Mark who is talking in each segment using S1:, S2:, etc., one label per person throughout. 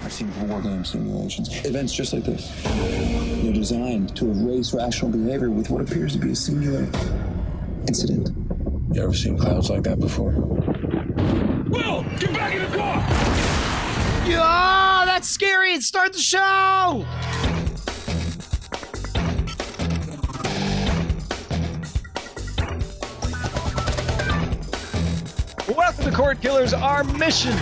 S1: I've seen war game simulations. Events just like this. They're designed to erase rational behavior with what appears to be a singular incident. You ever seen clouds like that before?
S2: Will, get back in the car!
S3: Oh, that's scary. Start the show.
S4: Welcome to Cordkillers. Our mission,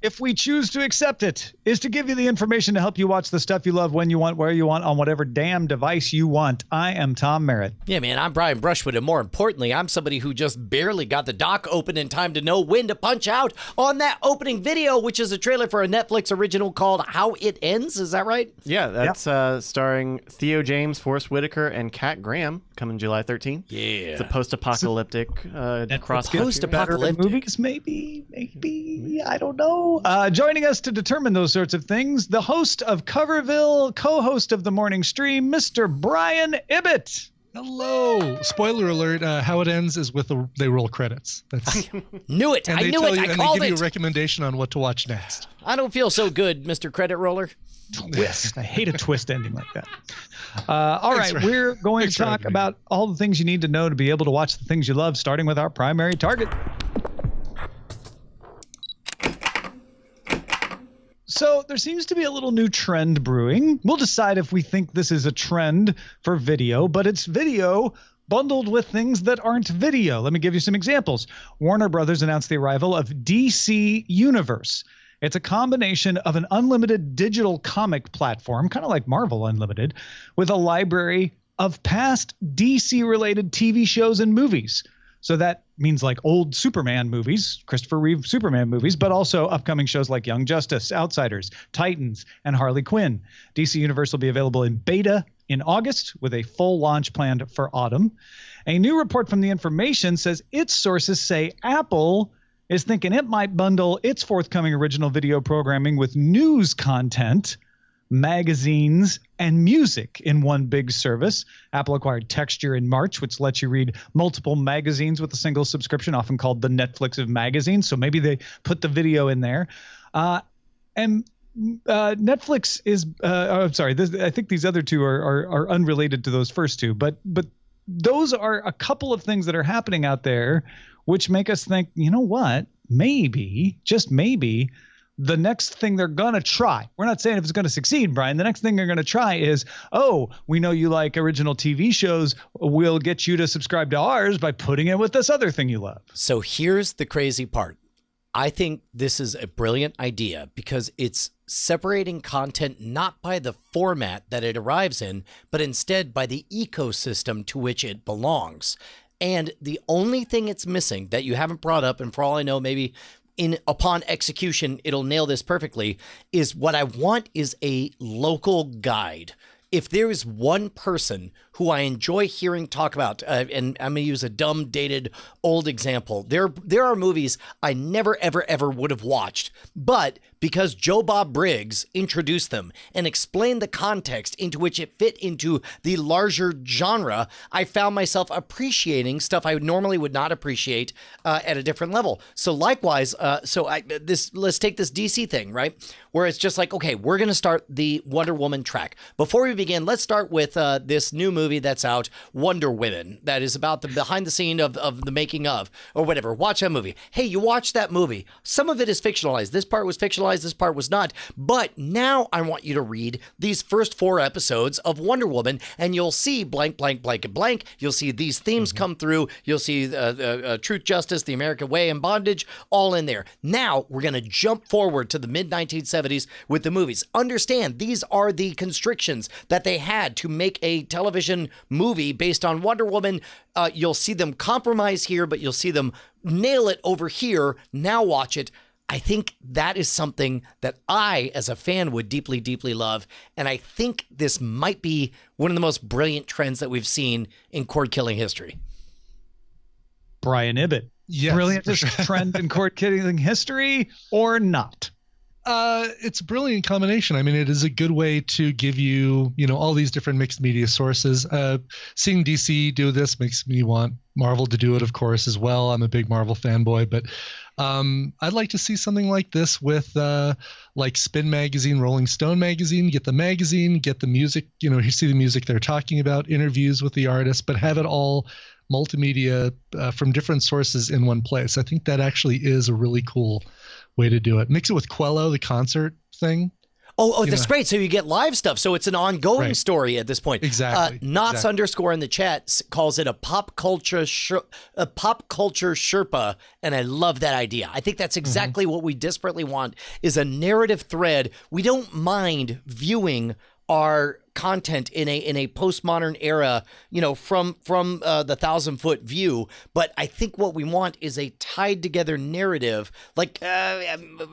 S4: if we choose to accept it, is to give you the information to help you watch the stuff you love when you want, where you want, on whatever damn device you want. I am Tom Merritt.
S3: Yeah, man, I'm Brian Brushwood, and more importantly, I'm somebody who just barely got the dock open in time to know when to punch out on that opening video, which is a trailer for a Netflix original called How It Ends. Is that right?
S5: Yeah, that's starring Theo James, Forrest Whitaker, and Kat Graham, coming July 13th.
S3: Yeah.
S5: It's a post-apocalyptic cross
S3: post-apocalyptic
S4: movies, maybe. I don't know. Joining us to determine those sorts of things, the host of Coverville, co-host of the morning stream, Mr. Brian Ibbett.
S6: Hello. Spoiler alert, How It Ends is with they roll credits. That's
S3: Knew it.
S6: and
S3: I
S6: they
S3: knew
S6: tell
S3: it.
S6: you,
S3: I
S6: and
S3: called
S6: they give
S3: it.
S6: you a recommendation on what to watch next.
S3: I don't feel so good, Mr. Credit Roller.
S4: Twist. I hate a twist ending like that. All right,
S6: Thanks
S4: we're going to
S6: for
S4: talk
S6: having me.
S4: about all the things you need to know to be able to watch the things you love, starting with our primary target. So there seems to be a little new trend brewing. We'll decide if we think this is a trend for video, but it's video bundled with things that aren't video. Let me give you some examples. Warner Brothers announced the arrival of DC Universe. It's a combination of an unlimited digital comic platform, kind of like Marvel Unlimited, with a library of past DC-related TV shows and movies. So that means like old Superman movies, Christopher Reeve Superman movies, but also upcoming shows like Young Justice, Outsiders, Titans, and Harley Quinn. DC Universe will be available in beta in August with a full launch planned for autumn. A new report from The Information says its sources say Apple is thinking it might bundle its forthcoming original video programming with news content, magazines, and music in one big service. Apple acquired Texture in March, which lets you read multiple magazines with a single subscription, often called the Netflix of magazines. So maybe they put the video in there. Netflix is, I'm sorry, I think these other two are unrelated to those first two, but those are a couple of things that are happening out there which make us think, you know what, maybe, just maybe, the next thing they're going to try, we're not saying if it's going to succeed, Brian, the next thing they're going to try is, oh, we know you like original TV shows. We'll get you to subscribe to ours by putting it with this other thing you love.
S3: So here's the crazy part. I think this is a brilliant idea because it's separating content not by the format that it arrives in, but instead by the ecosystem to which it belongs. And the only thing it's missing that you haven't brought up, and for all I know, maybe upon execution, it'll nail this perfectly, is what I want is a local guide. If there is one person who I enjoy hearing talk about, and I'm going to use a dumb, dated, old example. There are movies I never, ever, ever would have watched, but because Joe Bob Briggs introduced them and explained the context into which it fit into the larger genre, I found myself appreciating stuff I normally would not appreciate at a different level. So likewise, let's take this DC thing, right? Where it's just like, okay, we're going to start the Wonder Woman track. Before we begin, let's start with this new movie that's out, Wonder Women, that is about the behind the scene of the making of, or whatever. Watch that movie. Hey, you watch that movie. Some of it is fictionalized. This part was fictionalized. This part was not. But now I want you to read these first 4 episodes of Wonder Woman, and you'll see blank, blank, blank, and blank. You'll see these themes come through. You'll see truth, justice, the American way, and bondage all in there. Now we're going to jump forward to the mid-1970s with the movies. Understand, these are the constrictions that they had to make a television movie based on Wonder Woman. You'll see them compromise here, but you'll see them nail it over here. Now watch it. I think that is something that I, as a fan, would deeply, deeply love. And I think this might be one of the most brilliant trends that we've seen in cord killing history.
S4: Brian Ibbett.
S6: Yes,
S4: brilliant
S6: for sure.
S4: trend in cord killing history or not?
S6: It's a brilliant combination. I mean, it is a good way to give you, all these different mixed media sources. Seeing DC do this makes me want Marvel to do it, of course, as well. I'm a big Marvel fanboy, but I'd like to see something like this with like Spin Magazine, Rolling Stone Magazine, get the music, you see the music they're talking about, interviews with the artists, but have it all multimedia from different sources in one place. I think that actually is a really cool way to do it. Mix it with Quello, the concert thing.
S3: Oh, that's great. So you get live stuff. So it's an ongoing story at this point.
S6: Exactly.
S3: Knots _ in the chat calls it a pop culture Sherpa, and I love that idea. I think that's exactly what we desperately want is a narrative thread. We don't mind viewing our content in a postmodern era, from the 1,000-foot view. But I think what we want is a tied together narrative. Like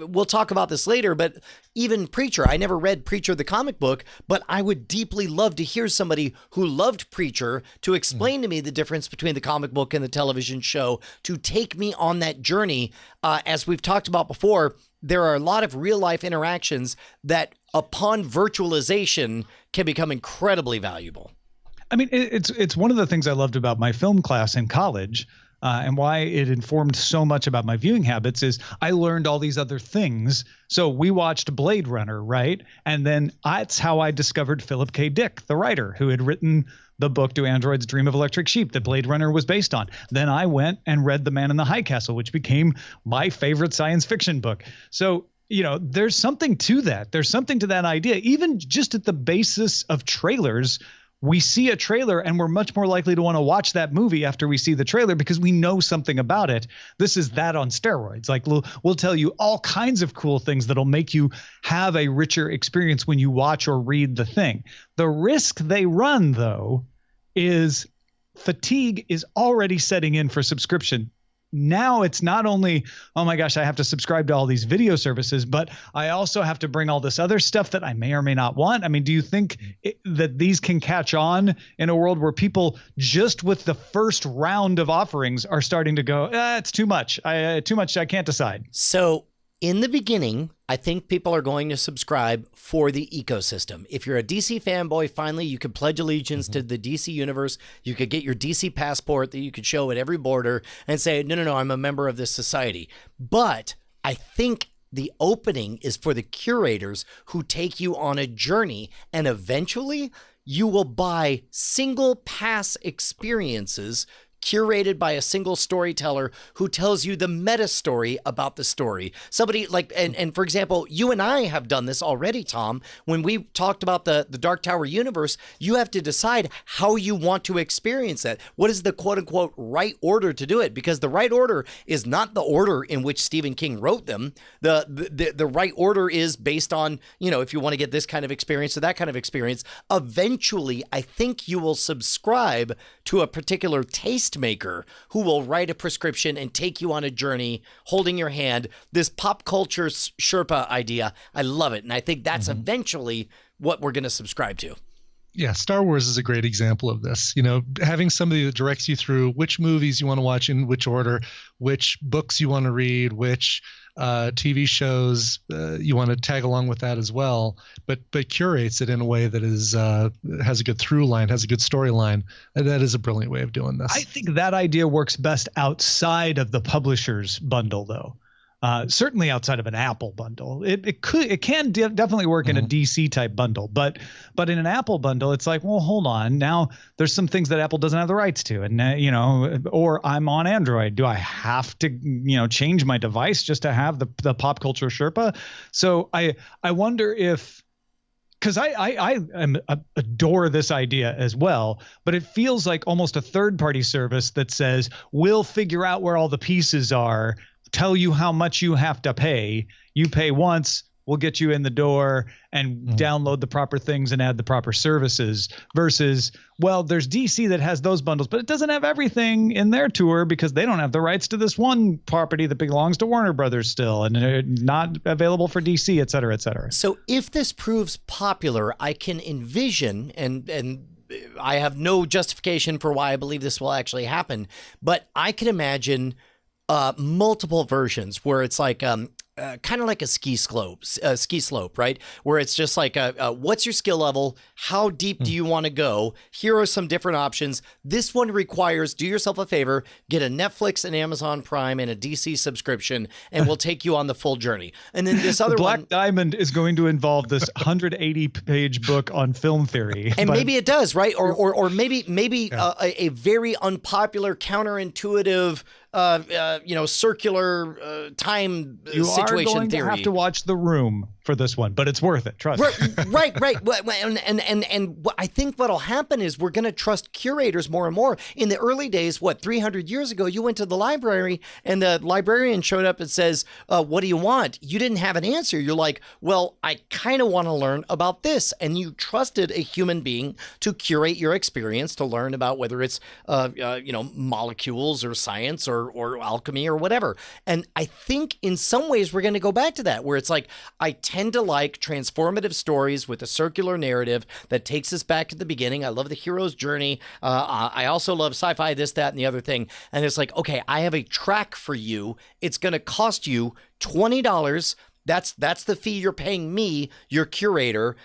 S3: we'll talk about this later, but even Preacher, I never read Preacher the comic book, but I would deeply love to hear somebody who loved Preacher to explain to me the difference between the comic book and the television show, to take me on that journey. As we've talked about before, there are a lot of real life interactions that upon virtualization can become incredibly valuable.
S4: I mean, it's one of the things I loved about my film class in college, and why it informed so much about my viewing habits is I learned all these other things. So we watched Blade Runner, right? And then that's how I discovered Philip K. Dick, the writer who had written the book Do Androids Dream of Electric Sheep that Blade Runner was based on. Then I went and read The Man in the High Castle, which became my favorite science fiction book. So there's something to that. There's something to that idea. Even just at the basis of trailers, we see a trailer and we're much more likely to want to watch that movie after we see the trailer because we know something about it. This is that on steroids. Like we'll tell you all kinds of cool things that'll make you have a richer experience when you watch or read the thing. The risk they run, though, is fatigue is already setting in for subscription. Now it's not only, oh my gosh, I have to subscribe to all these video services, but I also have to bring all this other stuff that I may or may not want. I mean, do you think that these can catch on in a world where people just with the first round of offerings are starting to go, it's too much. I can't decide.
S3: So in the beginning, I think people are going to subscribe for the ecosystem. If you're a DC fanboy, finally, you could pledge allegiance to the DC universe. You could get your DC passport that you could show at every border and say, no, I'm a member of this society. But I think the opening is for the curators who take you on a journey, and eventually you will buy single pass experiences curated by a single storyteller who tells you the meta story about the story. Somebody like, and for example, you and I have done this already, Tom. When we talked about the Dark Tower universe, you have to decide how you want to experience that. What is the quote unquote right order to do it? Because the right order is not the order in which Stephen King wrote them. The right order is based on, if you want to get this kind of experience or that kind of experience. Eventually, I think you will subscribe to a particular taste maker who will write a prescription and take you on a journey holding your hand. This pop culture Sherpa idea, I love it. And I think that's eventually what we're going to subscribe to.
S6: Yeah, Star Wars is a great example of this. Having somebody that directs you through which movies you want to watch in which order, which books you want to read, which TV shows you want to tag along with that as well, but curates it in a way that is has a good through line, has a good storyline. That is a brilliant way of doing this.
S4: I think that idea works best outside of the publisher's bundle, though. Certainly outside of an Apple bundle, it can definitely work in a DC type bundle, but in an Apple bundle, it's like, well, hold on, now there's some things that Apple doesn't have the rights to, and or I'm on Android, do I have to change my device just to have the pop culture Sherpa? So I wonder if, because I adore this idea as well, but it feels like almost a third party service that says we'll figure out where all the pieces are, tell you how much you have to pay. You pay once, we'll get you in the door and download the proper things and add the proper services, versus, well, there's DC that has those bundles, but it doesn't have everything in their tour because they don't have the rights to this one property that belongs to Warner Brothers still, and they're not available for DC, et cetera, et cetera.
S3: So if this proves popular, I can envision, and I have no justification for why I believe this will actually happen, but I can imagine multiple versions where it's like kind of like a ski slope, right? Where it's just like, what's your skill level? How deep do you want to go? Here are some different options. This one requires, do yourself a favor, get a Netflix and Amazon Prime and a DC subscription, and we'll take you on the full journey. And then this other
S4: Black Diamond is going to involve this 180-page book on film theory.
S3: And maybe it does, right? Or maybe a very unpopular, counterintuitive, circular time
S4: you
S3: situation
S4: are going
S3: theory.
S4: to have to watch The Room for this one, but it's worth it. Trust me.
S3: Right. And I think what'll happen is we're going to trust curators more and more. In the early days, 300 years ago, you went to the library and the librarian showed up and says, what do you want? You didn't have an answer. You're like, well, I kind of want to learn about this. And you trusted a human being to curate your experience, to learn about whether it's, molecules or science or alchemy or whatever. And I think in some ways we're going to go back to that, where it's like, I tend to like transformative stories with a circular narrative that takes us back to the beginning. I love the hero's journey. I also love sci-fi, this, that, and the other thing. And it's like, okay, I have a track for you. It's going to cost you $20. That's the fee you're paying me, your curator.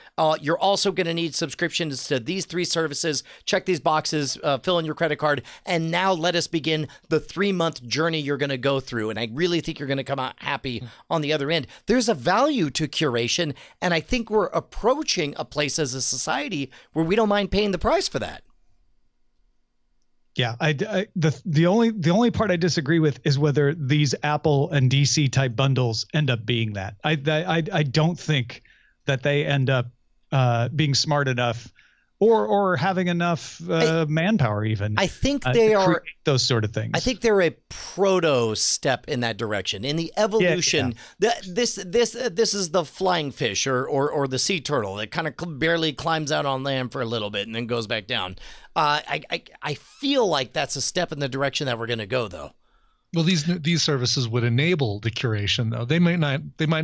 S3: You're also going to need subscriptions to these 3 services. Check these boxes, fill in your credit card, and now let us begin the 3-month journey you're going to go through. And I really think you're going to come out happy on the other end. There's a value to curation, and I think we're approaching a place as a society where we don't mind paying the price for that.
S4: Yeah, the only part I disagree with is whether these Apple and DC type bundles end up being that. I don't think that they end up being smart enough or having enough manpower even.
S3: I think they are
S4: those sort of things.
S3: I think they're a proto step in that direction. In the evolution, this is the flying fish or the sea turtle that kind of barely climbs out on land for a little bit and then goes back down. I feel like that's a step in the direction that we're going to go, though.
S6: Well, these services would enable the curation, though. They might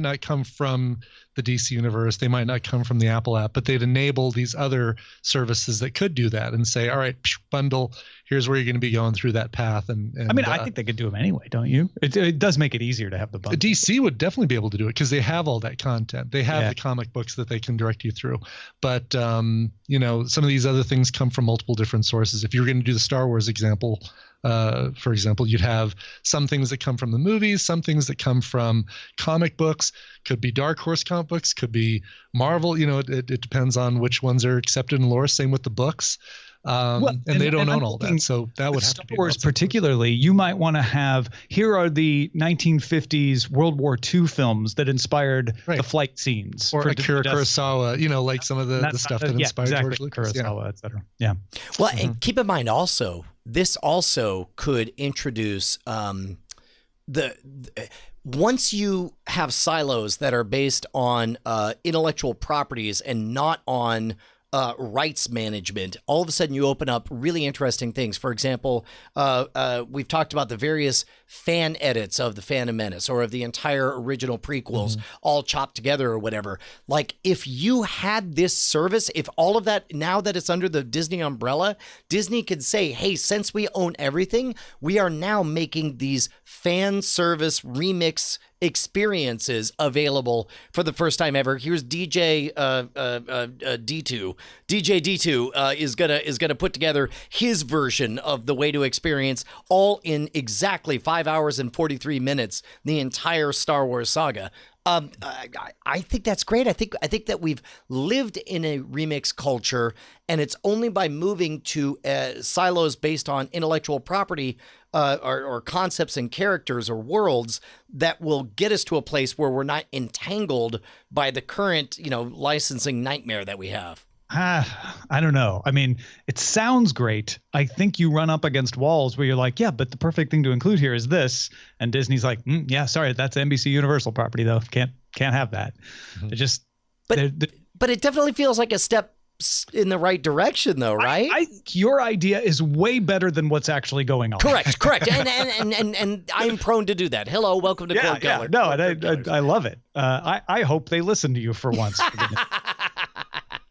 S6: not come from the DC universe. They might not come from the Apple app, but they'd enable these other services that could do that and say, all right, bundle, here's where you're going to be going through that path. And
S4: I mean, I think they could do them anyway, don't you? It does make it easier to have the bundle.
S6: DC would definitely be able to do it because they have all that content. They have the comic books that they can direct you through. But, some of these other things come from multiple different sources. If you're going to do the Star Wars example, for example, you'd have some things that come from the movies, some things that come from comic books, could be Dark Horse comic books, could be Marvel. It depends on which ones are accepted in lore. Same with the books. And they don't own all that. So that would have to be
S4: Star Wars particularly. You might want to have, here are the 1950s World War II films that inspired the flight scenes.
S6: Or Akira Kurosawa, like some of the stuff that inspired George Lucas.
S4: Kurosawa, et cetera. Yeah.
S3: Well, and keep in mind also, this also could introduce once you have silos that are based on intellectual properties and not on rights management, all of a sudden you open up really interesting things. For example, we've talked about the various fan edits of The Phantom Menace or of the entire original prequels all chopped together or whatever. Like, if you had this service, if all of that, now that it's under the Disney umbrella, Disney could say, hey, since we own everything, we are now making these fan service remix experiences available for the first time ever. Here's DJ D2. DJ D2 is gonna put together his version of the way to experience, all in exactly 5 hours and 43 minutes, the entire Star Wars saga. I think that's great. I think that we've lived in a remix culture, and it's only by moving to silos based on intellectual property or concepts and characters or worlds that will get us to a place where we're not entangled by the current, licensing nightmare that we have.
S4: I don't know. I mean, it sounds great. I think you run up against walls where you're like, yeah, but the perfect thing to include here is this. And Disney's like, yeah, sorry, that's NBC Universal property though. Can't have that. It just,
S3: but it definitely feels like a step in the right direction though, right?
S4: I think your idea is way better than what's actually going on.
S3: Correct. And I'm prone to do that. Hello, welcome to Cordkillers.
S4: Yeah, no, and I love it. I hope they listen to you for once.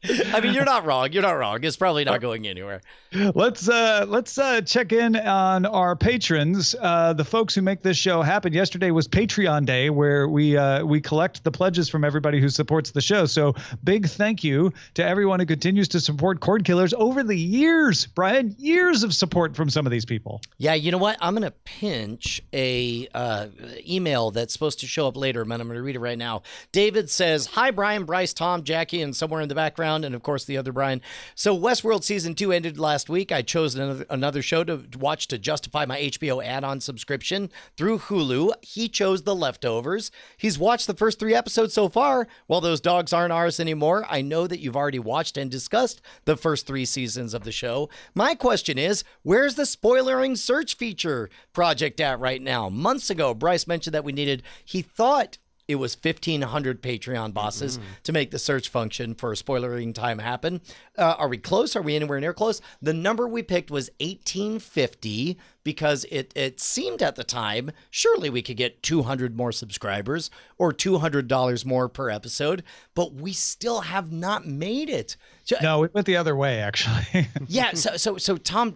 S3: I mean, you're not wrong. You're not wrong. It's probably not going anywhere.
S4: Let's check in on our patrons, the folks who make this show happen. Yesterday was Patreon Day, where we collect the pledges from everybody who supports the show. So big thank you to everyone who continues to support Cordkillers over the years. Brian, years of support from some of these people.
S3: Yeah, you know what? I'm gonna pinch a email that's supposed to show up later, and I'm gonna read it right now. David says, "Hi, Brian, Bryce, Tom, Jackie, and somewhere in the background, and of course the other Brian. So Westworld season 2 ended last week. I chose another show to watch to justify my HBO add-on subscription through Hulu. He chose The Leftovers. He's watched the first 3 episodes so far. Well, those dogs aren't ours anymore. I know that you've already watched and discussed the first 3 seasons of the show. My question is, where's the spoilering search feature project at right now? Months ago, Bryce mentioned that he thought it was 1,500 Patreon bosses to make the search function for spoilering time happen. Are we close? Are we anywhere near close? The number we picked was 1,850 because it seemed at the time, surely we could get 200 more subscribers or $200 more per episode, but we still have not made it.
S4: No, it went the other way, actually.
S3: Yeah. So Tom,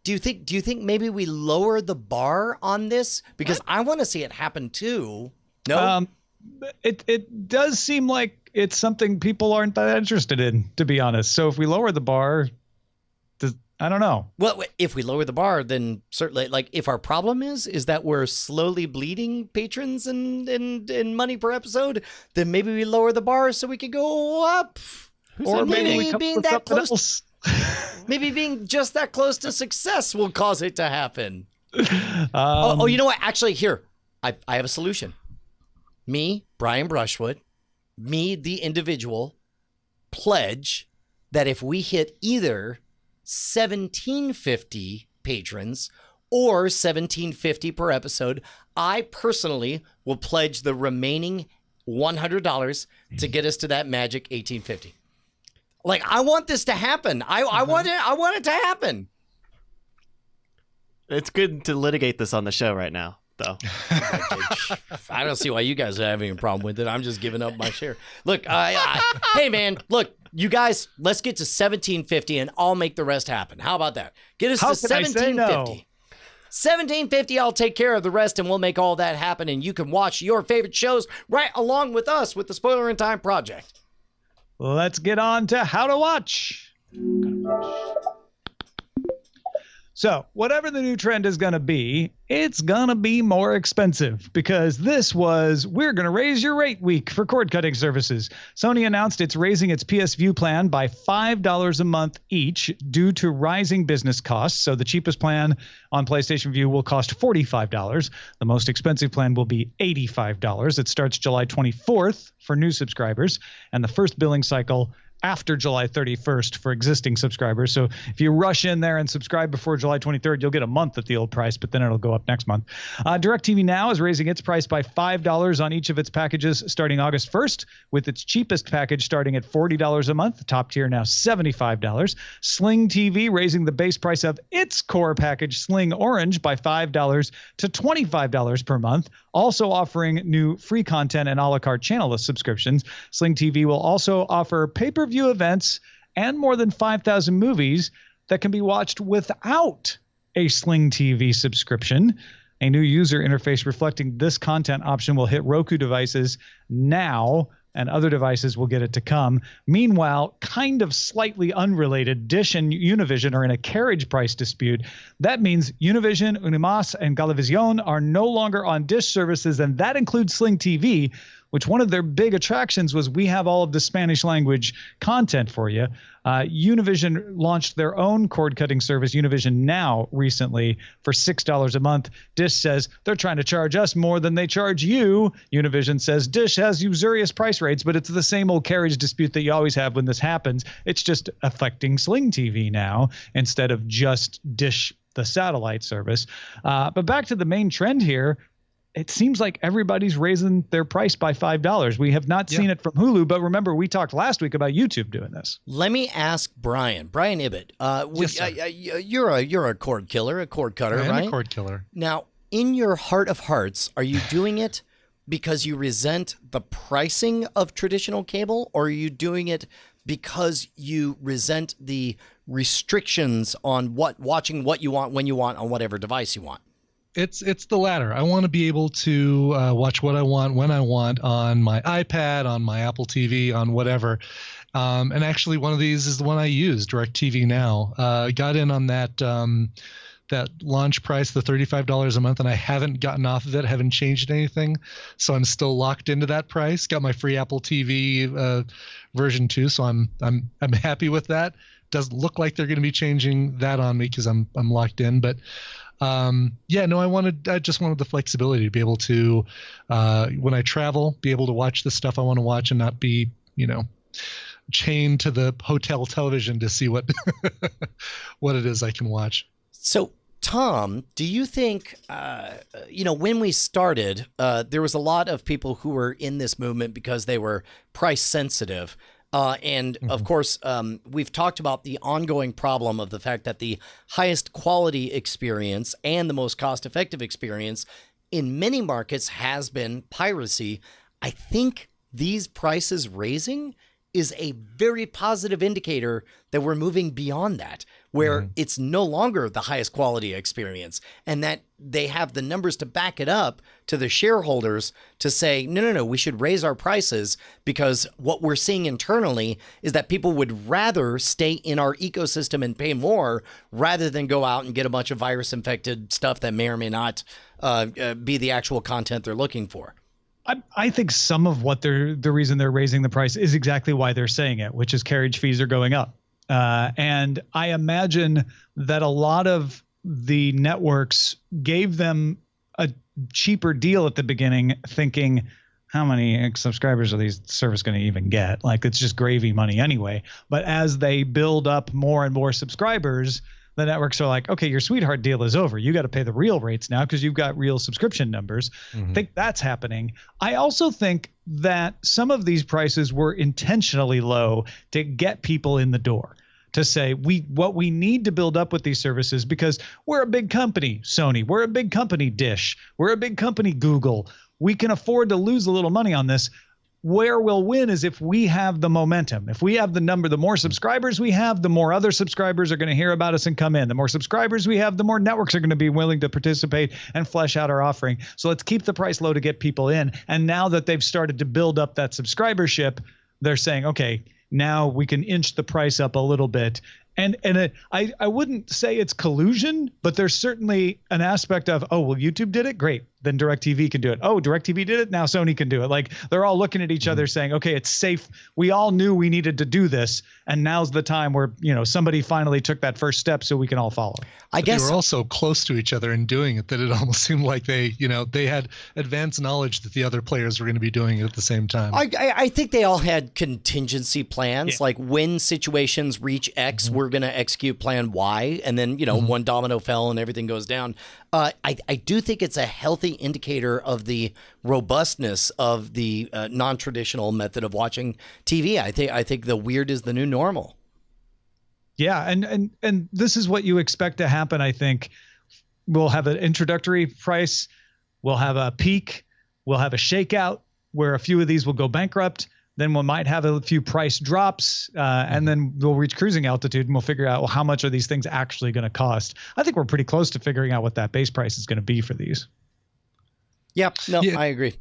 S3: do you think maybe we lower the bar on this? Because I want to see it happen too. No.
S4: It does seem like it's something people aren't that interested in, to be honest. So if we lower the bar, I don't know.
S3: Well, if we lower the bar, then certainly, like, if our problem is that we're slowly bleeding patrons and money per episode, then maybe we lower the bar so we could go up. Or maybe being that close. Maybe being just that close to success will cause it to happen. You know what? Actually, here, I have a solution. Me, Brian Brushwood, me, the individual, pledge that if we hit either 1,750 patrons or 1,750 per episode, I personally will pledge the remaining $100 to get us to that magic 1,850. Like, I want this to happen. I want it to happen.
S5: It's good to litigate this on the show right now, though.
S3: I don't see why you guys are having a problem with it. I'm just giving up my share. Look, hey man, look, you guys, let's get to 1,750 and I'll make the rest happen. How about that? Get us to 1,750. 1,750, I'll take care of the rest and we'll make all that happen. And you can watch your favorite shows right along with us with the Spoiler in Time Project.
S4: Let's get on to how to watch. So whatever the new trend is going to be, it's going to be more expensive because we're going to raise your rate week for cord cutting services. Sony announced it's raising its PS View plan by $5 a month each due to rising business costs. So the cheapest plan on PlayStation View will cost $45. The most expensive plan will be $85. It starts July 24th for new subscribers, and the first billing cycle after July 31st for existing subscribers. So if you rush in there and subscribe before July 23rd, you'll get a month at the old price, but then it'll go up next month. DirecTV Now is raising its price by $5 on each of its packages starting August 1st, with its cheapest package starting at $40 a month. The top tier now $75. Sling TV raising the base price of its core package, Sling Orange, by $5 to $25 per month, also offering new free content and a la carte channel subscriptions. Sling TV will also offer pay-per-view events and more than 5,000 movies that can be watched without a Sling TV subscription. A new user interface reflecting this content option will hit Roku devices now, and other devices will get it to come. Meanwhile, kind of slightly unrelated, Dish and Univision are in a carriage price dispute. That means Univision, Unimas, and Galavision are no longer on Dish services, and that includes Sling TV, which one of their big attractions was we have all of the Spanish language content for you. Univision launched their own cord-cutting service, Univision Now, recently for $6 a month. Dish says they're trying to charge us more than they charge you. Univision says Dish has usurious price rates, but it's the same old carriage dispute that you always have when this happens. It's just affecting Sling TV now instead of just Dish, the satellite service. But back to the main trend here. It seems like everybody's raising their price by $5. We have not seen it from Hulu, but remember, we talked last week about YouTube doing this.
S3: Let me ask Brian Ibbett. You're a cord killer, a cord cutter, right?
S6: I'm a cord killer.
S3: Now, in your heart of hearts, are you doing it because you resent the pricing of traditional cable, or are you doing it because you resent the restrictions on watching what you want, when you want, on whatever device you want?
S6: It's the latter. I want to be able to watch what I want when I want on my iPad, on my Apple TV, on whatever. And actually, one of these is the one I use, DirecTV Now. Got in on that that launch price, the $35 a month, and I haven't gotten off of it. Haven't changed anything, so I'm still locked into that price. Got my free Apple TV version too, so I'm happy with that. Doesn't look like they're going to be changing that on me because I'm locked in, but. I just wanted the flexibility to be able to, when I travel, be able to watch the stuff I want to watch and not be, chained to the hotel television to see what, what it is I can watch.
S3: So, Tom, do you think, when we started, there was a lot of people who were in this movement because they were price sensitive. Of course, we've talked about the ongoing problem of the fact that the highest quality experience and the most cost-effective experience in many markets has been piracy. I think these prices raising is a very positive indicator that we're moving beyond that, where it's no longer the highest quality experience, and that they have the numbers to back it up to the shareholders to say, no, we should raise our prices, because what we're seeing internally is that people would rather stay in our ecosystem and pay more rather than go out and get a bunch of virus infected stuff that may or may not be the actual content they're looking for.
S4: I think some of what the reason they're raising the price is exactly why they're saying it, which is carriage fees are going up. And I imagine that a lot of the networks gave them a cheaper deal at the beginning, thinking, how many subscribers are these service going to even get? Like, it's just gravy money anyway. But as they build up more and more subscribers, the networks are like, okay, your sweetheart deal is over. You got to pay the real rates now because you've got real subscription numbers. I think that's happening. I also think that some of these prices were intentionally low to get people in the door, to say what we need to build up with these services, because we're a big company, Sony, we're a big company, Dish, we're a big company, Google. We can afford to lose a little money on this. Where we'll win is if we have the momentum. If we have the number, the more subscribers we have, the more other subscribers are going to hear about us and come in. The more subscribers we have, the more networks are going to be willing to participate and flesh out our offering. So let's keep the price low to get people in. And now that they've started to build up that subscribership, they're saying, okay, now we can inch the price up a little bit. And I wouldn't say it's collusion, but there's certainly an aspect of, oh, well, YouTube did it? Great. Then DirecTV can do it. Oh, DirecTV did it? Now Sony can do it. Like, they're all looking at each other saying, okay, it's safe. We all knew we needed to do this. And now's the time where, somebody finally took that first step so we can all follow.
S6: I guess they were also close to each other in doing it, that it almost seemed like they had advanced knowledge that the other players were going to be doing it at the same time.
S3: I think they all had contingency plans, like when situations reach X, we're going to execute plan Y, and then one domino fell and everything goes down. I do think it's a healthy indicator of the robustness of the non-traditional method of watching TV. I think the weird is the new normal.
S4: Yeah, and this is what you expect to happen. I think we'll have an introductory price, we'll have a peak, we'll have a shakeout where a few of these will go bankrupt. Then we might have a few price drops, and then we'll reach cruising altitude, and we'll figure out, well, how much are these things actually going to cost? I think we're pretty close to figuring out what that base price is going to be for these.
S3: Yep. I agree.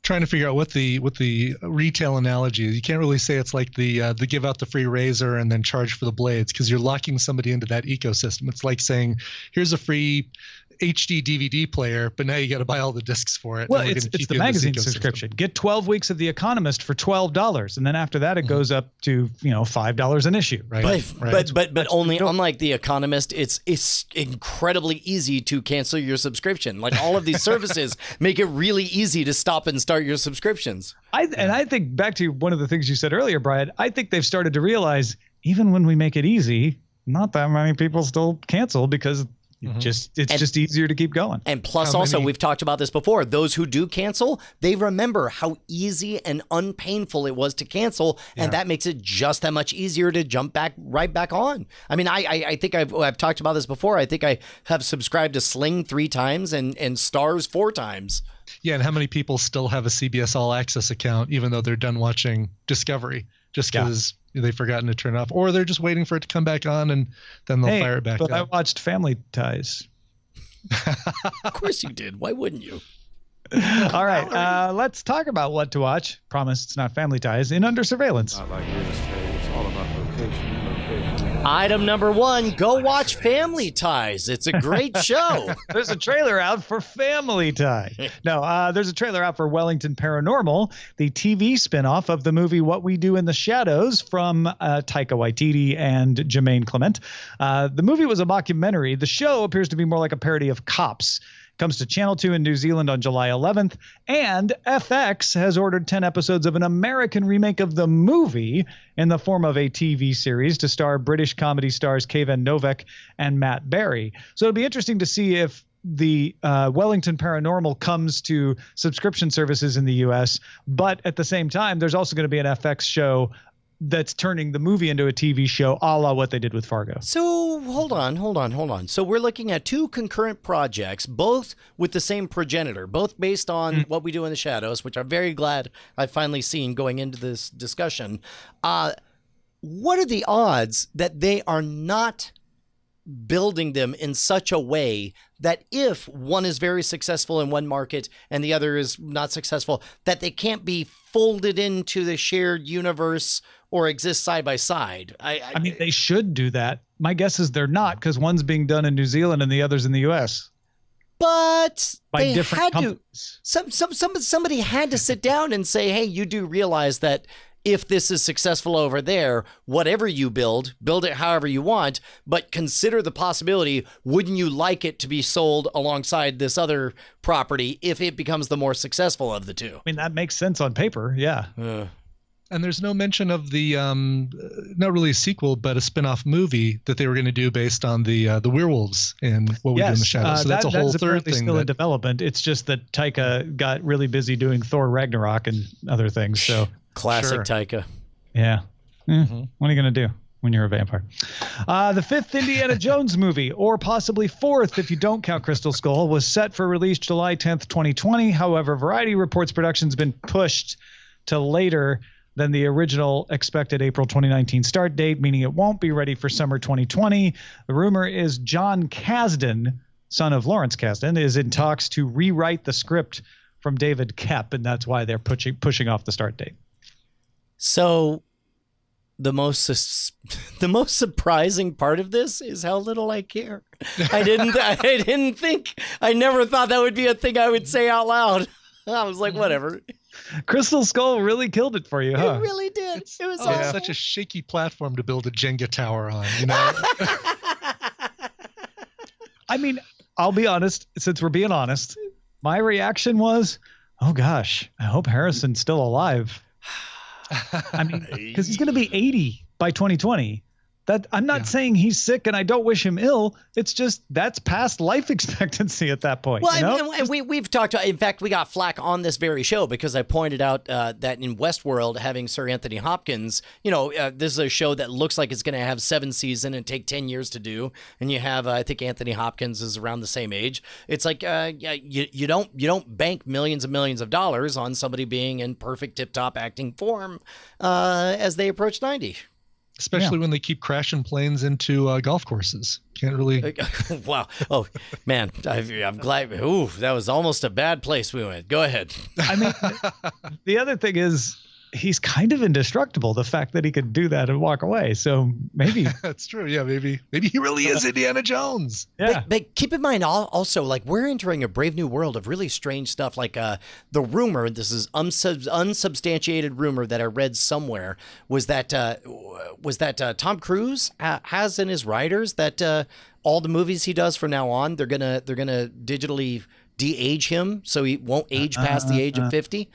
S6: Trying to figure out what the retail analogy is. You can't really say it's like the give out the free razor and then charge for the blades, because you're locking somebody into that ecosystem. It's like saying, here's a free HD DVD player, but now you got to buy all the discs for it.
S4: Well, it's the magazine subscription. Get 12 weeks of The Economist for $12, and then after that it goes up to $5 an issue.
S6: Right.
S3: But only, unlike The Economist, it's incredibly easy to cancel your subscription. Like, all of these services make it really easy to stop and start your subscriptions. And
S4: I think back to one of the things you said earlier, Brian. I think they've started to realize, even when we make it easy, not that many people still cancel, because it's just easier to keep going.
S3: And plus, also, we've talked about this before. Those who do cancel, they remember how easy and unpainful it was to cancel, and that makes it just that much easier to jump right back on. I mean, I think I've talked about this before. I think I have subscribed to Sling 3 times and Stars 4 times.
S6: Yeah, and how many people still have a CBS All Access account even though they're done watching Discovery? Just because they've forgotten to turn it off, or they're just waiting for it to come back on and then they'll fire it back
S4: but
S6: up.
S4: I watched Family Ties.
S3: Of course you did. Why wouldn't you?
S4: All right, let's talk about what to watch. Promise it's not Family Ties in Under Surveillance.
S2: Not like real estate. It's all about location.
S3: Item number 1, go watch Family Ties. It's a great show.
S4: There's a trailer out for Family Tie. No, there's a trailer out for Wellington Paranormal, the TV spinoff of the movie What We Do in the Shadows from Taika Waititi and Jermaine Clement. The movie was a mockumentary. The show appears to be more like a parody of Cops. Comes to Channel 2 in New Zealand on July 11th, and FX has ordered 10 episodes of an American remake of the movie in the form of a TV series to star British comedy stars Kayvan Novak and Matt Berry. So it'll be interesting to see if the Wellington Paranormal comes to subscription services in the U.S., but at the same time, there's also going to be an FX show that's turning the movie into a TV show, a la what they did with Fargo.
S3: So hold on. So we're looking at 2 concurrent projects, both with the same progenitor, both based on What We Do in the Shadows, which I'm very glad I've finally seen going into this discussion. What are the odds that they are not building them in such a way that if one is very successful in one market and the other is not successful, that they can't be folded into the shared universe or exist side by side?
S4: I mean, they should do that. My guess is they're not, because one's being done in New Zealand and the other's in the U.S.
S3: But
S4: by
S3: they
S4: different
S3: had
S4: companies.
S3: somebody had to sit down and say, hey, you do realize that if this is successful over there, whatever you build it however you want, but consider the possibility, wouldn't you like it to be sold alongside this other property if it becomes the more successful of the two?
S4: I mean, that makes sense on paper, yeah.
S6: And there's no mention of the, not really a sequel, but a spin-off movie that they were going to do based on the werewolves in What We Do in the Shadows. So that's a whole third thing.
S4: Still in development. It's just that Taika got really busy doing Thor Ragnarok and other things. So
S3: Classic Taika.
S4: Yeah. What are you going to do when you're a vampire? The 5th Indiana Jones movie, or possibly 4th if you don't count Crystal Skull, was set for release July 10th, 2020. However, Variety reports production's been pushed to later than the original expected April 2019 start date, meaning it won't be ready for summer 2020. The rumor is John Kasdan, son of Lawrence Kasdan, is in talks to rewrite the script from David Koepp, and that's why they're pushing off the start date.
S3: So the most surprising part of this is how little I care. I never thought that would be a thing I would say out loud. I was like, whatever.
S4: Crystal Skull really killed it for you, huh?
S3: It really did. It was
S6: It's such a shaky platform to build a Jenga tower on, you know?
S4: I mean, I'll be honest, since we're being honest, my reaction was, oh gosh, I hope Harrison's still alive. I mean, because he's going to be 80 by 2020. That I'm not saying he's sick and I don't wish him ill. It's just that's past life expectancy at that point.
S3: Well,
S4: you know?
S3: and we've talked about, in fact, we got flack on this very show because I pointed out that in Westworld, having Sir Anthony Hopkins, this is a show that looks like it's going to have 7 seasons and take 10 years to do. And you have, I think Anthony Hopkins is around the same age. It's like you don't bank millions and millions of dollars on somebody being in perfect tip-top acting form as they approach 90.
S6: Especially when they keep crashing planes into golf courses. Can't really.
S3: Wow. Oh, man. I'm glad. Ooh, that was almost a bad place we went. Go ahead.
S4: I mean, the other thing is he's kind of indestructible, the fact that he could do that and walk away. So maybe.
S6: That's true. Yeah, maybe he really is Indiana Jones.
S4: Yeah.
S3: But keep in mind also, like, we're entering a brave new world of really strange stuff. Like the rumor, this is unsubstantiated rumor that I read somewhere, was that Tom Cruise has in his writers that all the movies he does from now on, they're gonna digitally de-age him so he won't age past the age of 50.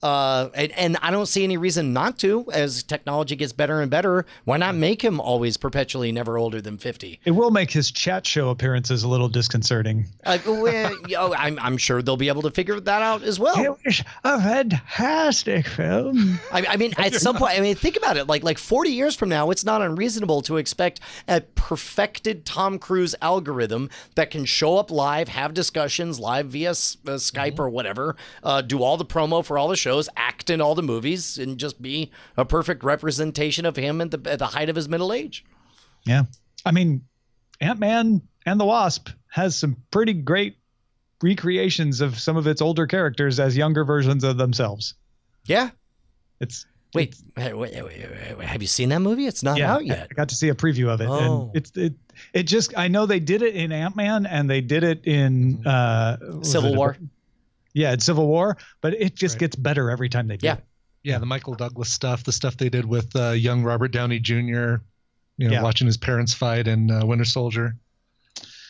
S3: And I don't see any reason not to. As technology gets better and better, why not make him always perpetually never older than 50?
S4: It will make his chat show appearances a little disconcerting.
S3: I'm sure they'll be able to figure that out as well.
S4: It was a fantastic film.
S3: I mean, at some point, think about it. Like 40 years from now, it's not unreasonable to expect a perfected Tom Cruise algorithm that can show up live, have discussions live via Skype or whatever, do all the promo for all the shows shows, act in all the movies, and just be a perfect representation of him at the height of his middle age.
S4: Yeah. I mean, Ant-Man and the Wasp has some pretty great recreations of some of its older characters as younger versions of themselves.
S3: Yeah.
S4: Wait,
S3: have you seen that movie? It's not out yet.
S4: I got to see a preview of it.
S3: Oh.
S4: And it just, I know they did it in Ant-Man and they did it in
S3: Civil War.
S4: Yeah, in Civil War, but it just gets better every time they do it.
S6: Yeah, the Michael Douglas stuff, the stuff they did with young Robert Downey Jr., watching his parents fight in Winter Soldier.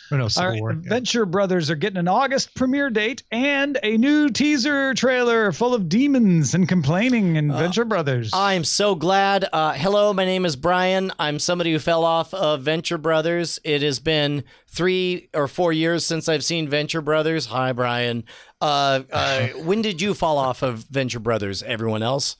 S6: Or no, Civil War.
S4: Venture Brothers are getting an August premiere date and a new teaser trailer full of demons and complaining in Venture Brothers.
S3: I'm so glad. Hello, my name is Brian. I'm somebody who fell off of Venture Brothers. It has been 3 or 4 years since I've seen Venture Brothers. Hi, Brian. When did you fall off of Venture Brothers? Everyone else?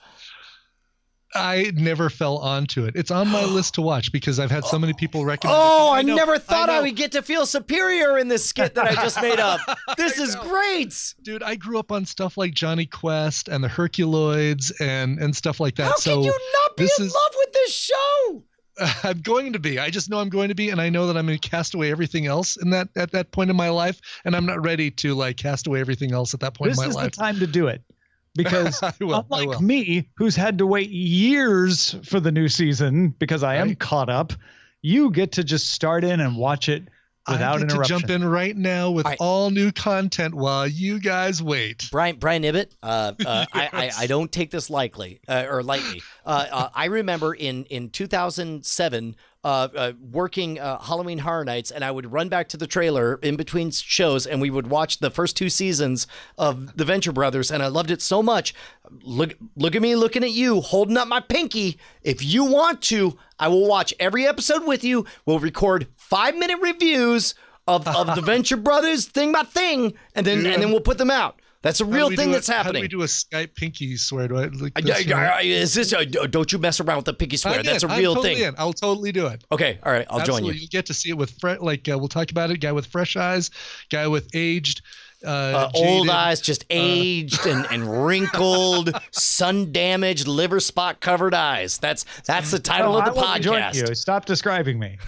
S6: I never fell onto it. It's on my list to watch because I've had so many people recommend it.
S3: Oh, I never thought I would get to feel superior in this skit that I just made up. This is great.
S6: Dude, I grew up on stuff like Johnny Quest and the Herculoids and stuff like that.
S3: How can you not be in love with this show?
S6: I'm going to be. I just know I'm going to be, and I know that I'm going to cast away everything else at that point in my life, and I'm not ready to cast away everything else at that point in my life.
S4: This is the time to do it. Because unlike me, who's had to wait years for the new season because I am caught up, you get to just start in and watch it without interruption.
S6: To jump in right now with all new content while you guys wait.
S3: Brian Ibbett, I don't take this lightly. I remember in 2007 working Halloween Horror Nights, and I would run back to the trailer in between shows, and we would watch the first 2 seasons of The Venture Brothers, and I loved it so much. Look at me looking at you, holding up my pinky. If you want to, I will watch every episode with you. We'll record 5-minute reviews of The Venture Brothers thing by thing, and then we'll put them out. That's a real thing that's happening.
S6: How do we do a Skype pinky swear? Do I
S3: is this? Don't you mess around with the pinky swear? That's a real thing.
S6: I'll totally do it.
S3: Okay, all right, I'll join you.
S6: You get to see it with we'll talk about it. Guy with fresh eyes, guy with aged,
S3: old eyes, just aged and wrinkled, sun damaged, liver spot covered eyes. That's the title of the podcast.
S4: Stop describing me.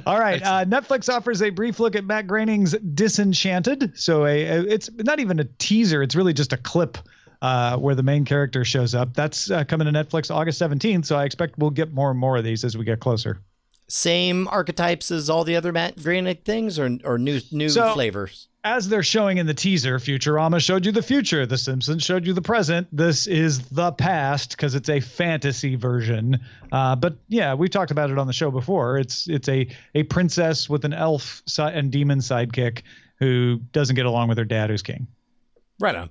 S4: All right. Netflix offers a brief look at Matt Groening's Disenchanted. So it's not even a teaser. It's really just a clip where the main character shows up. That's coming to Netflix August 17th. So I expect we'll get more and more of these as we get closer.
S3: Same archetypes as all the other Matt Groening things or new flavors? As
S4: they're showing in the teaser, Futurama showed you the future. The Simpsons showed you the present. This is the past because it's a fantasy version. But yeah, we've talked about it on the show before. It's a princess with an elf and demon sidekick who doesn't get along with her dad, who's king.
S3: Right on.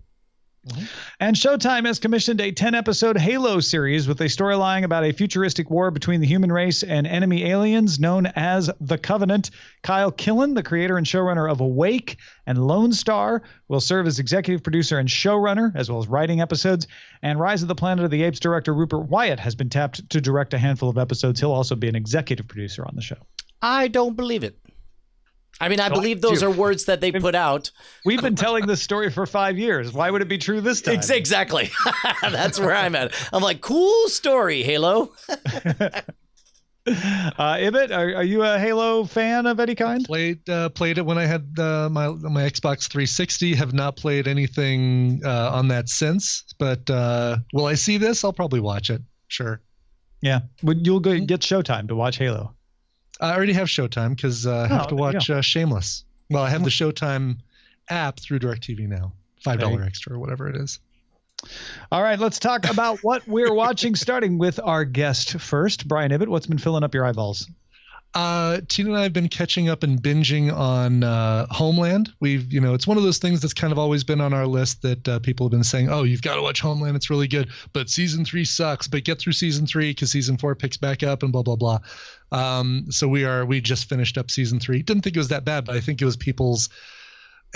S4: Mm-hmm. And Showtime has commissioned a 10-episode Halo series with a storyline about a futuristic war between the human race and enemy aliens known as the Covenant. Kyle Killen, the creator and showrunner of Awake and Lone Star, will serve as executive producer and showrunner, as well as writing episodes. And Rise of the Planet of the Apes director Rupert Wyatt has been tapped to direct a handful of episodes. He'll also be an executive producer on the show.
S3: I don't believe it. I mean, I believe those are words that they put out.
S4: We've been telling this story for 5 years. Why would it be true this time?
S3: Exactly. That's where I'm at. I'm like, cool story, Halo.
S4: Ibbett, are you a Halo fan of any kind?
S6: Played it when I had my Xbox 360. Have not played anything on that since. But will I see this? I'll probably watch it. Sure.
S4: Yeah. You'll get Showtime to watch Halo.
S6: I already have Showtime because I have to watch Shameless. Well, I have the Showtime app through DirecTV now. $5 extra or whatever it is.
S4: All right, let's talk about what we're watching, starting with our guest first. Brian Ibbett, what's been filling up your eyeballs?
S6: Tina and I have been catching up and binging on Homeland. It's one of those things that's kind of always been on our list that people have been saying, oh, you've got to watch Homeland. It's really good. But season 3 sucks. But get through season 3 because season 4 picks back up and blah, blah, blah. So we just finished up season 3. Didn't think it was that bad, but I think it was people's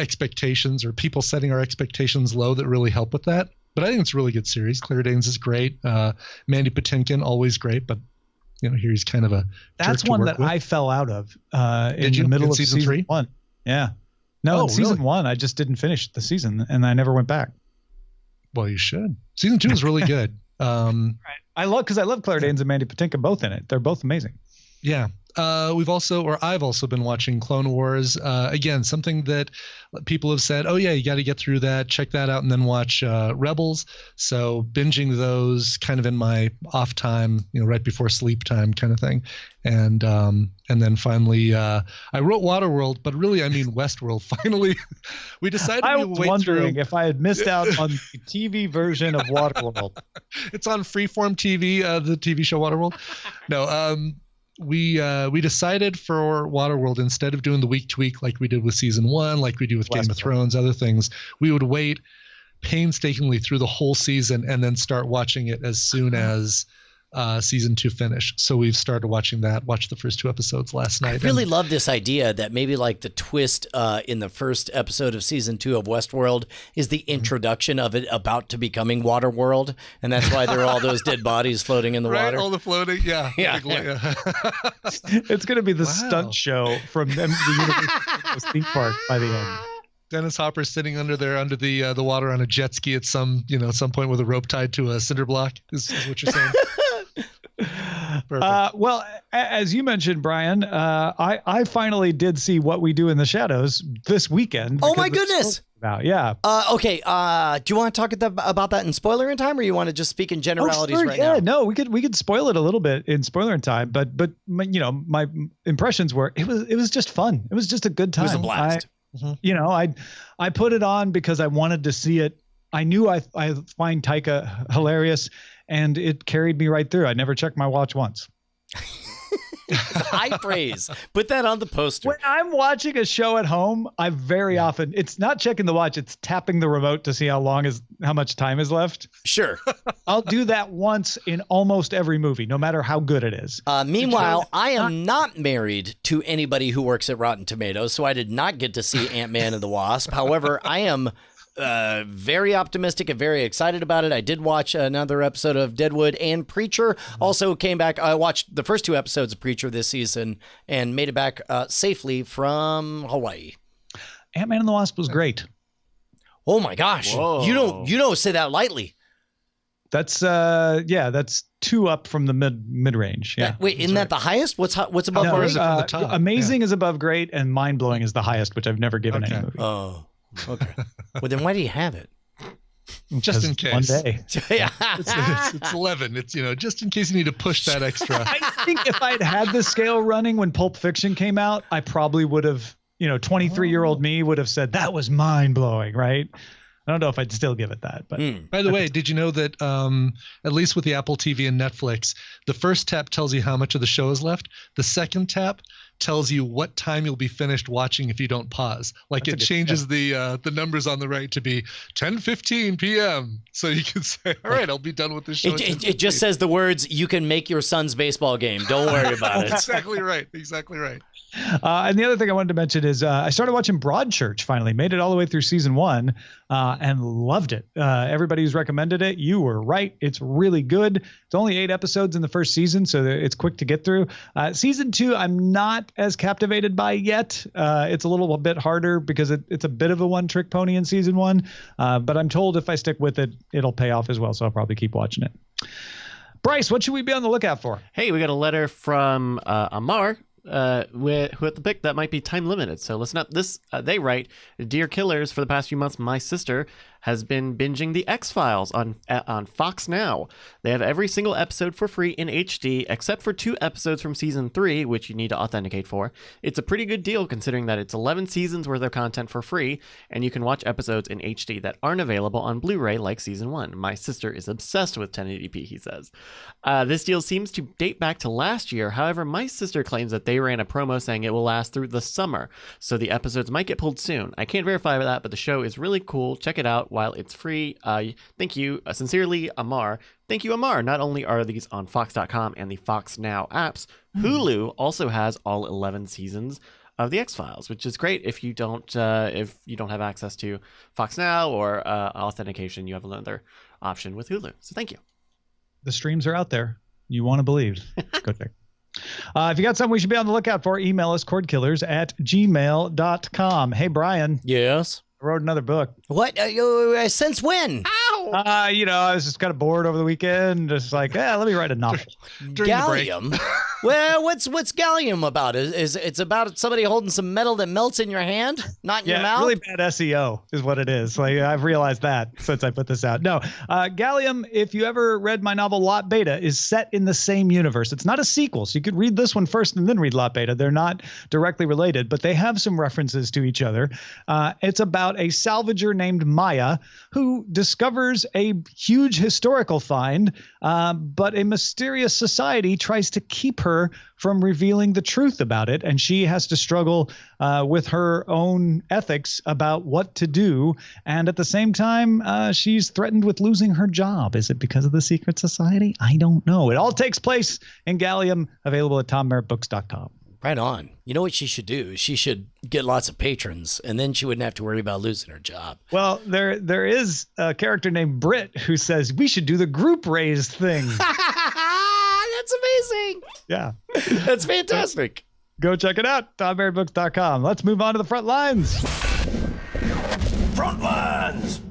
S6: expectations or people setting our expectations low that really help with that. But I think it's a really good series. Claire Danes is great. Mandy Patinkin, always great. But here he's kind of a
S4: that's one that I fell out of in the middle of season 3. 1. Yeah. No,
S6: Oh,
S4: in season
S6: really?
S4: 1, I just didn't finish the season, and I never went back.
S6: Well, you should. Season 2 is really good.
S4: I love Claire Danes and Mandy Patinkin both in it. They're both amazing.
S6: Yeah. I've also been watching Clone Wars. Again, something that people have said, oh yeah, you got to get through that, check that out, and then watch Rebels. So binging those kind of in my off time, right before sleep time kind of thing. And then finally, I wrote Waterworld, but really I mean Westworld. Finally, we decided
S4: I
S6: we
S4: was
S6: would wait
S4: wondering
S6: through.
S4: if I had missed out on the TV version of Waterworld.
S6: It's on Freeform TV, the TV show Waterworld. No, we decided for Waterworld, instead of doing the week to week like we did with season 1, like we do with Game of Thrones, other things, we would wait painstakingly through the whole season and then start watching it as soon as season 2 finished. So we've started watching that, watched the first 2 episodes last night.
S3: I really love this idea that maybe like the twist in the first episode of season 2 of Westworld is the introduction of it about to becoming Waterworld. And that's why there are all those dead bodies floating in the
S6: right,
S3: water.
S6: all the floating. Yeah.
S3: Yeah.
S4: It's going to be the stunt show from the Universal theme park by the end.
S6: Dennis Hopper sitting under the water on a jet ski at some point with a rope tied to a cinder block is what you're saying.
S4: Well, as you mentioned, Brian, I finally did see What We Do in the Shadows this weekend.
S3: Oh my goodness!
S4: Yeah.
S3: Okay. Do you want to talk about that in spoiler in time, or you want to just speak in generalities right now?
S4: Yeah, no, we could spoil it a little bit in spoiler in time, but my impressions were it was just fun. It was just a good time.
S3: It was a blast.
S4: I put it on because I wanted to see it. I knew I find Taika hilarious, and it carried me right through. I never checked my watch once.
S3: High praise. Put that on the poster.
S4: When I'm watching a show at home, I very often, it's not checking the watch, it's tapping the remote to see how much time is left.
S3: Sure.
S4: I'll do that once in almost every movie, no matter how good it is.
S3: Meanwhile, I am not married to anybody who works at Rotten Tomatoes, so I did not get to see Ant-Man and the Wasp. However, I am very optimistic and very excited about it. I did watch another episode of Deadwood and Preacher. Also came back. I watched the first 2 episodes of Preacher this season and made it back safely from Hawaii.
S4: Ant-Man and the Wasp was great.
S3: Oh my gosh!
S5: Whoa.
S3: You don't say that lightly.
S4: That's 2 up from the mid range. Yeah.
S3: Wait, isn't that the highest? What's above
S4: No,
S3: great?
S6: from the top?
S4: Amazing is above great, and mind blowing is the highest, which I've never given any movie.
S3: Oh, okay. Well, then why do you have it?
S6: Just in case.
S4: One day.
S3: Yeah.
S6: It's 11. It's just in case you need to push that extra.
S4: I think if I'd had the scale running when Pulp Fiction came out, I probably would have, 23-year-old me would have said that was mind blowing, right? I don't know if I'd still give it that, but
S6: By the way, did you know that at least with the Apple TV and Netflix, the first tap tells you how much of the show is left. The second tap tells you what time you'll be finished watching if you don't pause. Like it changes the numbers on the right to be 10:15 p.m. So you can say, all right, I'll be done with this show.
S3: It just says the words, you can make your son's baseball game. Don't worry about it.
S6: Exactly right. Exactly right.
S4: And the other thing I wanted to mention is I started watching Broadchurch finally, made it all the way through season 1 and loved it. Everybody who's recommended it, you were right. It's really good. It's only 8 episodes in the first season, so it's quick to get through. Season 2, I'm not as captivated by yet. It's a little bit harder because it's a bit of a one-trick pony in season 1. But I'm told if I stick with it, it'll pay off as well, so I'll probably keep watching it. Bryce, what should we be on the lookout for?
S5: Hey, we got a letter from Amar. Who at the pick that might be time limited. So listen up. This they write, "Dear Killers, for the past few months, my sister has been binging the X-Files on Fox Now. They have every single episode for free in HD, except for 2 episodes from season 3, which you need to authenticate for. It's a pretty good deal considering that it's 11 seasons worth of content for free, and you can watch episodes in HD that aren't available on Blu-ray like season 1. My sister is obsessed with 1080p," he says. This deal seems to date back to last year. However, my sister claims that they ran a promo saying it will last through the summer, so the episodes might get pulled soon. I can't verify that, but the show is really cool. Check it out while it's free. Thank you. Sincerely, Amar. Thank you, Amar. Not only are these on Fox.com and the Fox Now apps, Hulu also has all 11 seasons of the X-Files, which is great if you don't have access to Fox Now or authentication. You have another option with Hulu. So thank you.
S4: The streams are out there. You want to believe. Go check. If you got something we should be on the lookout for, email us cordkillers@gmail.com. Hey, Brian.
S3: Yes.
S4: I wrote another book.
S3: What? Since when?
S4: I was just kind of bored over the weekend. Just like, let me write a novel.
S3: Gallium? Well, what's Gallium about? Is it's about somebody holding some metal that melts in your hand, not in your mouth?
S4: Really bad SEO is what it is. Like, I've realized that since I put this out. No, Gallium, if you ever read my novel Lot Beta, is set in the same universe. It's not a sequel, so you could read this one first and then read Lot Beta. They're not directly related, but they have some references to each other. It's about a salvager named Maya who discovers a huge historical find, but a mysterious society tries to keep her from revealing the truth about it, and she has to struggle with her own ethics about what to do, and at the same time she's threatened with losing her job. Is it because of the secret society? I don't know. It all takes place in Gallium, available at tommerrittbooks.com.
S3: Right on. You know what she should do? She should get lots of patrons, and then she wouldn't have to worry about losing her job.
S4: Well, there is a character named Britt who says we should do the group raise thing.
S3: That's amazing.
S4: Yeah.
S3: That's fantastic.
S4: Go check it out, tommerrittbooks.com. Let's move on to the front lines.
S7: Front lines.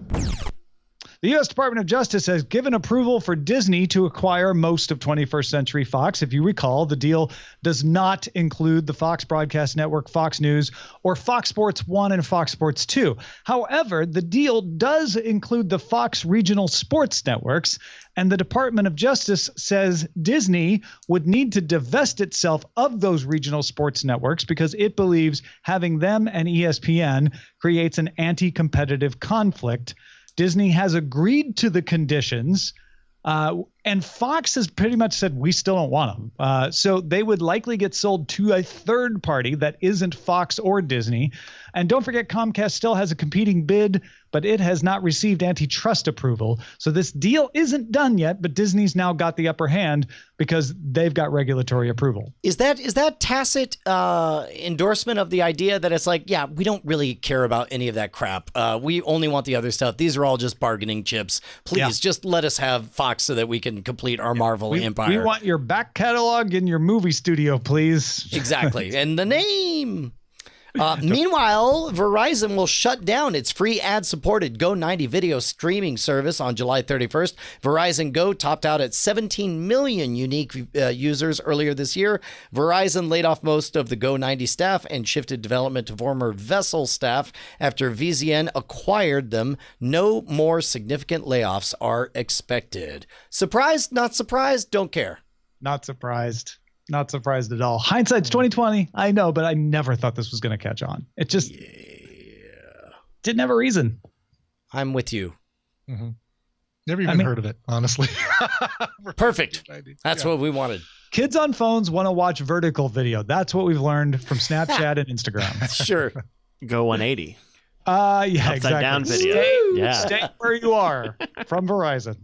S4: The U.S. Department of Justice has given approval for Disney to acquire most of 21st Century Fox. If you recall, the deal does not include the Fox Broadcast Network, Fox News, or Fox Sports 1 and Fox Sports 2. However, the deal does include the Fox regional sports networks, and the Department of Justice says Disney would need to divest itself of those regional sports networks because it believes having them and ESPN creates an anti-competitive conflict. Disney has agreed to the conditions, and Fox has pretty much said, we still don't want them. So they would likely get sold to a third party that isn't Fox or Disney. And don't forget, Comcast still has a competing bid, but it has not received antitrust approval. So this deal isn't done yet, but Disney's now got the upper hand because they've got regulatory approval.
S3: Is that tacit endorsement of the idea that it's like, yeah, we don't really care about any of that crap. We only want the other stuff. These are all just bargaining chips. Please just let us have Fox so that we can complete our Marvel empire.
S4: We want your back catalog in your movie studio, please.
S3: Exactly. And the name. Meanwhile, Verizon will shut down its free ad-supported Go 90 video streaming service on July 31st. Verizon Go topped out at 17 million unique users earlier this year. Verizon laid off most of the Go 90 staff and shifted development to former Vessel staff after VZN acquired them. No more significant layoffs are expected. Surprised? Not surprised? Don't care.
S4: Not surprised. Not surprised at all. Hindsight's 2020. I know, but I never thought this was going to catch on. It just didn't have a reason.
S3: I'm with you.
S6: Mm-hmm. Never even heard of it, honestly.
S3: Perfect. That's what we wanted.
S4: Kids on phones want to watch vertical video. That's what we've learned from Snapchat and Instagram.
S3: Sure.
S5: Go 180.
S4: Yeah,
S5: Upside
S4: exactly.
S5: down video.
S4: Stay where you are from Verizon.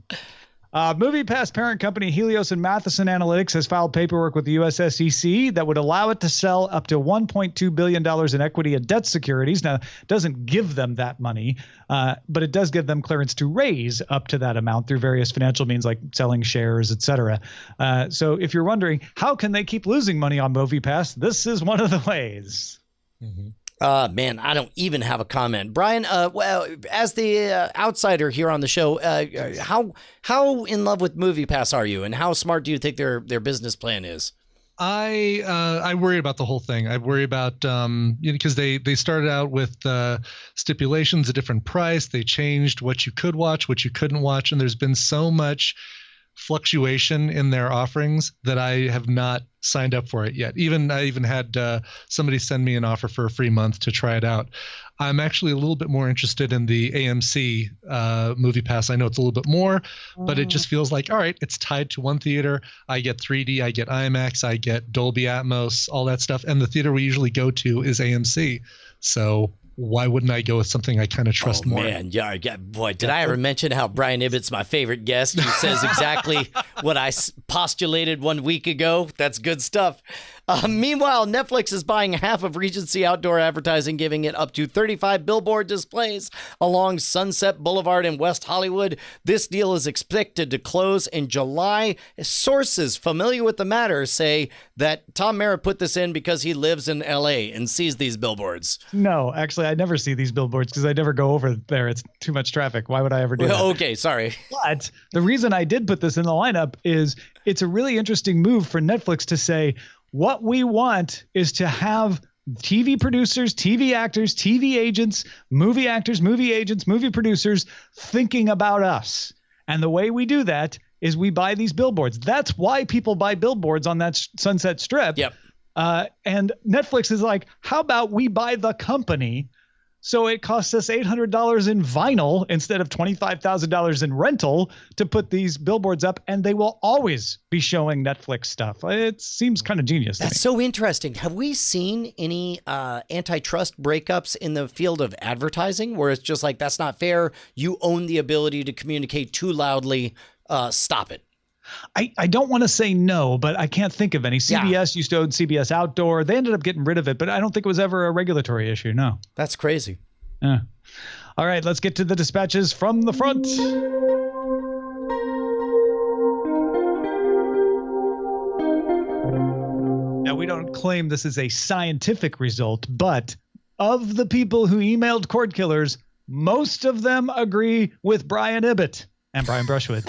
S4: MoviePass parent company Helios and Matheson Analytics has filed paperwork with the U.S. SEC that would allow it to sell up to $1.2 billion in equity and debt securities. Now, it doesn't give them that money, but it does give them clearance to raise up to that amount through various financial means like selling shares, et cetera. So if you're wondering, how can they keep losing money on MoviePass? This is one of the ways.
S6: Mm-hmm.
S3: Man, I don't even have a comment. Brian, well, as the outsider here on the show, how in love with MoviePass are you, and how smart do you think their business plan is?
S6: I worry about the whole thing. I worry about because they started out with stipulations, a different price. They changed what you could watch, what you couldn't watch, and there's been so much fluctuation in their offerings that I have not signed up for it yet. I even had somebody send me an offer for a free month to try it out. I'm actually a little bit more interested in the AMC MoviePass. I know it's a little bit more, but it just feels like, all right, it's tied to one theater. I get 3D, I get IMAX, I get Dolby Atmos, all that stuff. And the theater we usually go to is AMC. So why wouldn't I go with something I kind of trust more?
S3: Man, yeah, boy, did I ever mention how Brian Ibbott's my favorite guest? He says exactly what I postulated 1 week ago. That's good stuff. Meanwhile, Netflix is buying half of Regency Outdoor Advertising, giving it up to 35 billboard displays along Sunset Boulevard in West Hollywood. This deal is expected to close in July. Sources familiar with the matter say that Tom Merritt put this in because he lives in LA and sees these billboards.
S4: No, actually, I never see these billboards because I never go over there. It's too much traffic. Why would I ever do that?
S3: Okay, sorry.
S4: But the reason I did put this in the lineup is it's a really interesting move for Netflix to say, what we want is to have TV producers, TV actors, TV agents, movie actors, movie agents, movie producers thinking about us. And the way we do that is we buy these billboards. That's why people buy billboards on that Sunset Strip.
S3: Yep.
S4: And Netflix is like, how about we buy the company? So it costs us $800 in vinyl instead of $25,000 in rental to put these billboards up, and they will always be showing Netflix stuff. It seems kind of genius to me.
S3: That's so interesting. Have we seen any antitrust breakups in the field of advertising where it's just like, that's not fair, you own the ability to communicate too loudly, stop it?
S4: I don't want to say no, but I can't think of any. CBS used to own CBS Outdoor. They ended up getting rid of it, but I don't think it was ever a regulatory issue. No.
S3: That's crazy.
S4: Yeah. All right, let's get to the dispatches from the front. Now, we don't claim this is a scientific result, but of the people who emailed Cordkillers, most of them agree with Brian Ibbott and Brian Brushwood.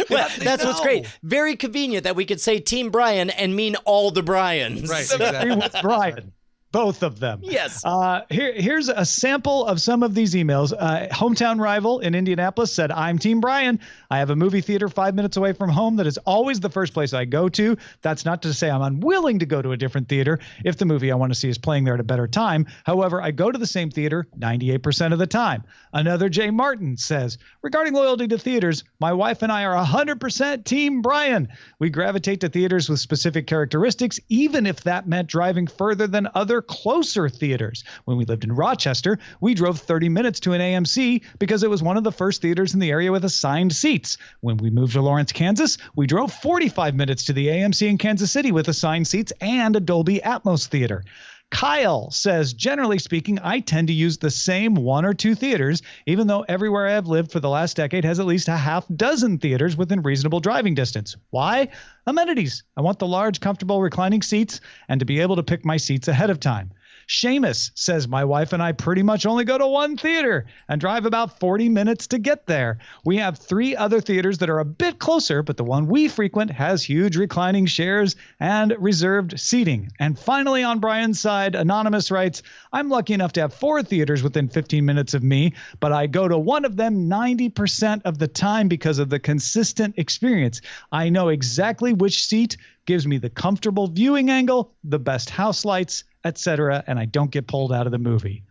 S3: Well, that's what's great. Very convenient that we could say Team Brian and mean all the Bryans.
S6: Right, exactly.
S4: With Brian. Both of them.
S3: Yes.
S4: Here's a sample of some of these emails. Hometown rival in Indianapolis said, I'm Team Brian. I have a movie theater 5 minutes away from home that is always the first place I go to. That's not to say I'm unwilling to go to a different theater if the movie I want to see is playing there at a better time. However, I go to the same theater 98% of the time. Another Jay Martin says, regarding loyalty to theaters, my wife and I are 100% Team Brian. We gravitate to theaters with specific characteristics, even if that meant driving further than other closer theaters. When we lived in Rochester, we drove 30 minutes to an AMC because it was one of the first theaters in the area with assigned seats. When we moved to Lawrence, Kansas, we drove 45 minutes to the AMC in Kansas City with assigned seats and a Dolby Atmos theater. Kyle says, generally speaking, I tend to use the same one or two theaters, even though everywhere I have lived for the last decade has at least a half dozen theaters within reasonable driving distance. Why? Amenities. I want the large, comfortable reclining seats and to be able to pick my seats ahead of time. Seamus says, my wife and I pretty much only go to one theater and drive about 40 minutes to get there. We have 3 other theaters that are a bit closer, but the one we frequent has huge reclining chairs and reserved seating. And finally, on Brian's side, Anonymous writes, I'm lucky enough to have 4 theaters within 15 minutes of me, but I go to one of them 90% of the time because of the consistent experience. I know exactly which seat gives me the comfortable viewing angle, the best house lights, etc., and I don't get pulled out of the movie.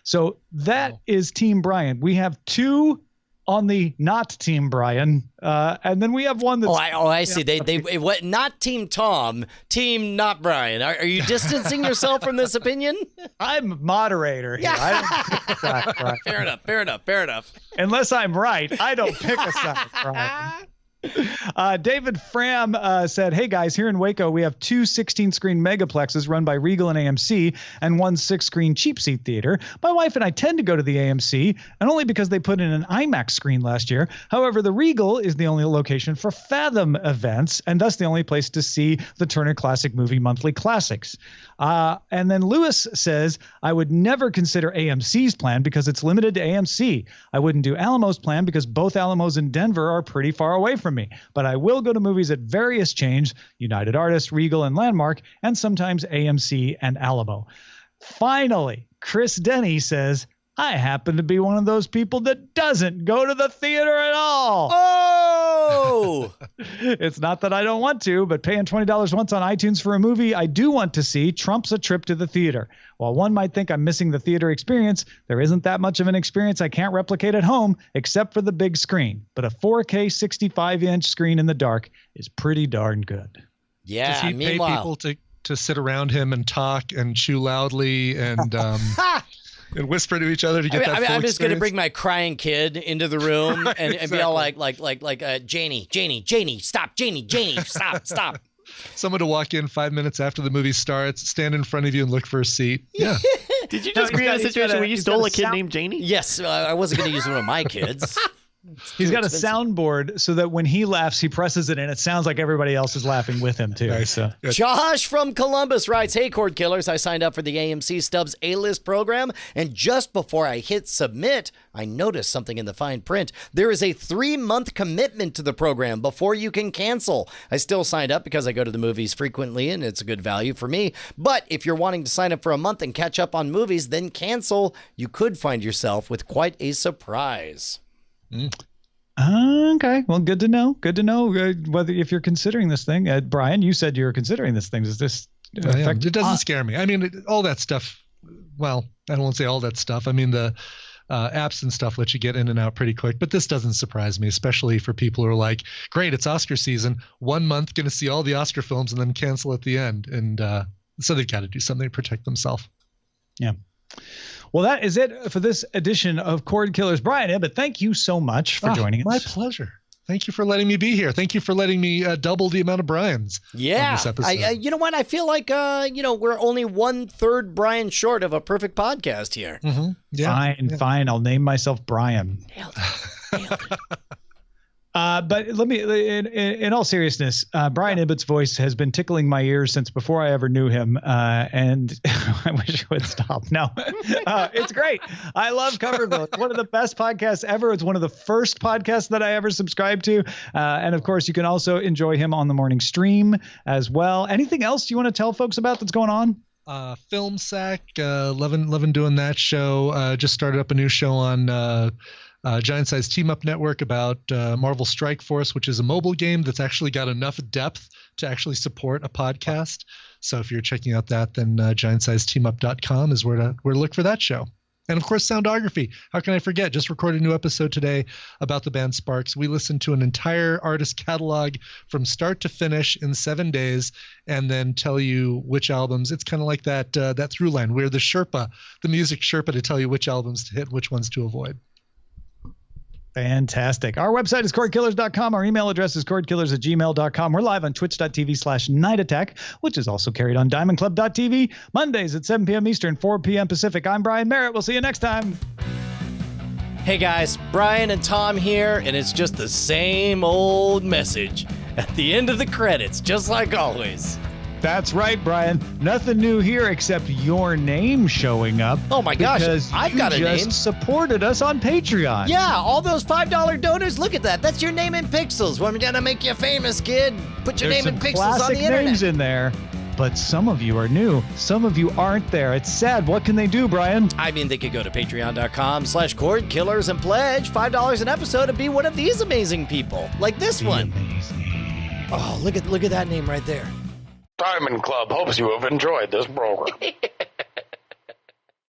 S4: So that is Team Brian. We have 2 on the not Team Brian, and then we have one that's...
S3: I see. What? Not Team Tom, Team not Brian. Are you distancing yourself from this opinion?
S4: I'm moderator here. I don't pick a side, Brian.
S3: Fair enough.
S4: Unless I'm right, I don't pick a side, Brian. David Fram said, hey guys, here in Waco, we have 2 16-screen megaplexes run by Regal and AMC and 1 6-screen cheap seat theater. My wife and I tend to go to the AMC, and only because they put in an IMAX screen last year. However, the Regal is the only location for Fathom events, and thus the only place to see the Turner Classic Movie Monthly Classics. And then Lewis says, I would never consider AMC's plan because it's limited to AMC. I wouldn't do Alamo's plan because both Alamos in Denver are pretty far away from me. But I will go to movies at various chains, United Artists, Regal, and Landmark, and sometimes AMC and Alamo. Finally, Chris Denny says, I happen to be one of those people that doesn't go to the theater at all.
S3: Oh!
S4: It's not that I don't want to, but paying $20 once on iTunes for a movie I do want to see trumps a trip to the theater. While one might think I'm missing the theater experience, there isn't that much of an experience I can't replicate at home except for the big screen. But a 4K 65-inch screen in the dark is pretty darn good.
S3: Yeah,
S6: Does he pay people to sit around him and talk and chew loudly and and whisper to each other to get that full
S3: I'm just going to
S6: experience?
S3: bring my crying kid into the room
S6: Right,
S3: and be all
S6: exactly.
S3: like, Janie, stop, Janie, stop.
S6: Someone to walk in 5 minutes after the movie starts, stand in front of you and look for a seat. Yeah.
S5: Did you just create a situation where you stole a kid named Janie?
S3: Yes, I wasn't going to use one of my kids.
S4: He's got a soundboard so that when he laughs, he presses it and it sounds like everybody else is laughing with him too.
S6: Nice.
S4: So.
S3: Josh from Columbus writes, "Hey, Cordkillers, I signed up for the AMC Stubs A-List program, and just before I hit submit, I noticed something in the fine print. There is a 3-month commitment to the program before you can cancel. I still signed up because I go to the movies frequently and it's a good value for me. But if you're wanting to sign up for a month and catch up on movies, then cancel. You could find yourself with quite a surprise."
S4: Okay. Well, good to know. Good to know whether if you're considering this thing. Brian, you said you're considering this thing. Does this affect?
S6: It doesn't scare me. I mean, all that stuff. Well, I don't want to say all that stuff. I mean, the apps and stuff let you get in and out pretty quick. But this doesn't surprise me, especially for people who are like, great, it's Oscar season. 1 month, going to see all the Oscar films and then cancel at the end. And so they've got to do something to protect themselves.
S4: Yeah. Well, that is it for this edition of Cordkillers. Brian Ibbott, thank you so much for joining us.
S6: My pleasure. Thank you for letting me be here. Thank you for letting me double the amount of Brians.
S3: Yeah.
S6: On this episode.
S3: You know what? I feel like, we're only 1/3 Brian short of a perfect podcast here.
S6: Mm-hmm. Yeah.
S4: Fine. I'll name myself Brian.
S3: Nailed it.
S4: But let me, in all seriousness, Brian Ibbott's voice has been tickling my ears since before I ever knew him, and I wish it would stop. No, it's great. I love Coverville. It's one of the best podcasts ever. It's one of the first podcasts that I ever subscribed to, and of course, you can also enjoy him on the morning stream as well. Anything else you want to tell folks about that's going on?
S6: Film Sack, loving doing that show. Just started up a new show on Giant Size Team Up Network about Marvel Strike Force, which is a mobile game that's actually got enough depth to actually support a podcast. So if you're checking out that, then giantsizeteamup.com is where to look for that show. And of course, Soundography. How can I forget? Just recorded a new episode today about the band Sparks. We listened to an entire artist catalog from start to finish in 7 days, and then tell you which albums. It's kind of like that through line. We're the Sherpa, the music Sherpa, to tell you which albums to hit, which ones to avoid.
S4: Fantastic. Our website is cordkillers.com. Our email address is cordkillers@gmail.com. We're live on twitch.tv/Night Attack, which is also carried on diamondclub.tv, Mondays at 7 p.m. Eastern, 4 p.m. Pacific. I'm Brian Merritt. We'll see you next time.
S3: Hey guys, Brian and Tom here, and it's just the same old message at the end of the credits, just like always.
S4: That's right, Brian. Nothing new here except your name showing up.
S3: Oh my gosh,
S4: because
S3: I've got a name.
S4: You just supported us on Patreon.
S3: Yeah, all those $5 donors, look at that. That's your name in pixels. We're gonna make you famous, kid. Put your
S4: There's
S3: name in
S4: some
S3: pixels on
S4: classic
S3: the internet.
S4: names in there, but some of you are new. Some of you aren't there. It's sad. What can they do, Brian?
S3: I mean, they could go to patreon.com/Cordkillers and pledge $5 an episode and be one of these amazing people, like this one.
S4: Amazing.
S3: Oh, look at that name right there.
S7: Diamond Club hopes you have enjoyed this program.